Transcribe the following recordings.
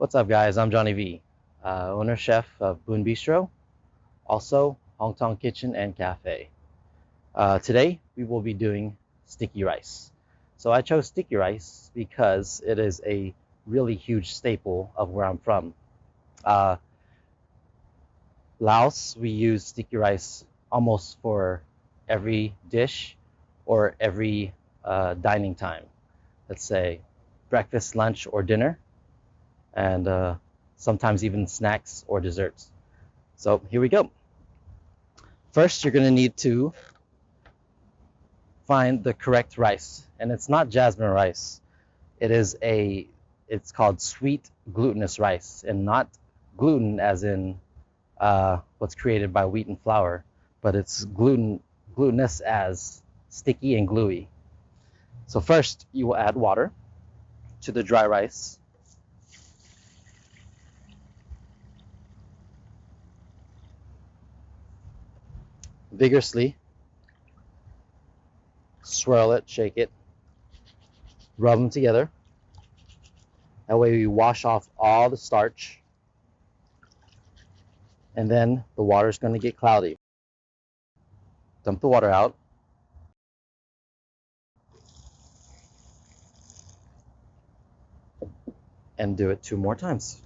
What's up, guys? I'm Johnny V, owner chef of Boun Bistro, also Hongthong Kitchen and Cafe. Today we will be doing sticky rice. So I chose sticky rice because it is a really huge staple of where I'm from. Uh, Laos, we use sticky rice almost for every dish or every dining time. Let's say breakfast, lunch, or dinner, and sometimes even snacks or desserts. So here we go. First, you're going to need to find the correct rice, and it's not jasmine rice. It's called sweet glutinous rice, and not gluten as in what's created by wheat and flour, but it's glutinous as sticky and gluey. So first, you will add water to the dry rice. Vigorously swirl it, shake it, rub them together. That way we wash off all the starch, and then the water is going to get cloudy. Dump the water out. And do it 2 more times.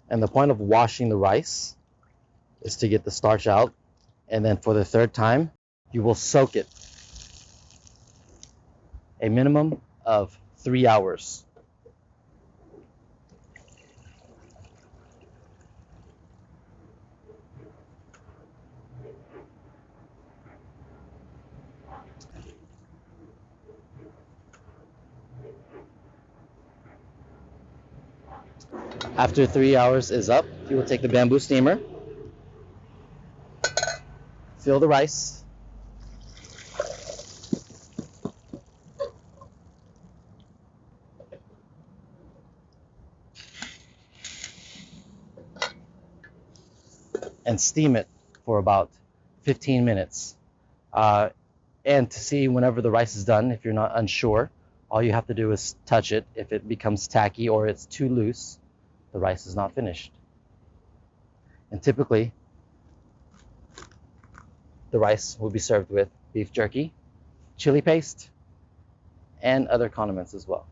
And the point of washing the rice is to get the starch out. And then for the 3rd time, you will soak it a minimum of 3 hours. After 3 hours is up, you will take the bamboo steamer, fill the rice, and steam it for about 15 minutes. And to see whenever the rice is done, if you're not unsure, all you have to do is touch it. If it becomes tacky or it's too loose, the rice is not finished. And typically, the rice will be served with beef jerky, chili paste, and other condiments as well.